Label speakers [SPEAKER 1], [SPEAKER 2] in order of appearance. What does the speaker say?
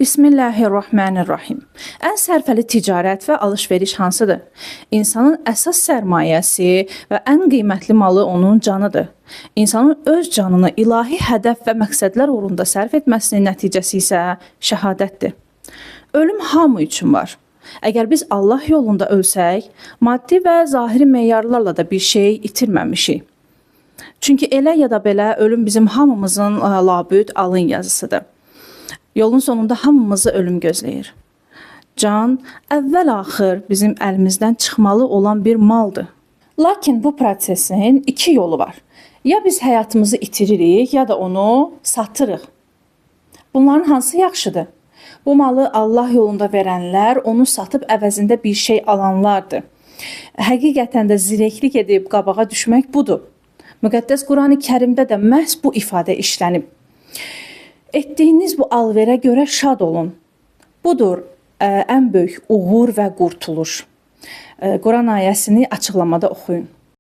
[SPEAKER 1] Bismillahirrahmanirrahim. Ən sərfəli ticarət və alış-veriş hansıdır? İnsanın əsas sərmayəsi və ən qiymətli malı onun canıdır. İnsanın öz canını ilahi hədəf və məqsədlər uğrunda sərf etməsinin nəticəsi isə şəhadətdir. Ölüm hamı üçün var. Əgər biz Allah yolunda ölsək, maddi və zahiri meyarlarla da bir şey itirməmişik. Çünki elə ya da belə ölüm bizim hamımızın labüd alın yazısıdır. Yolun sonunda hamımızı ölüm gözləyir. Can, əvvəl-axır bizim əlimizdən çıxmalı olan bir maldır. Lakin bu prosesin iki yolu var. Ya biz həyatımızı itiririk, ya da onu satırıq. Bunların hansı yaxşıdır? Bu malı Allah yolunda verənlər, onu satıb əvəzində bir şey alanlardır. Həqiqətən də zirəklik edib qabağa düşmək budur. Müqəddəs Qurani Kərimdə də məhz bu ifadə işlənib. Etdiyiniz bu alverə görə şad olun. Budur ən böyük uğur və qurtuluş. Quran ayəsini açıqlamada oxuyun.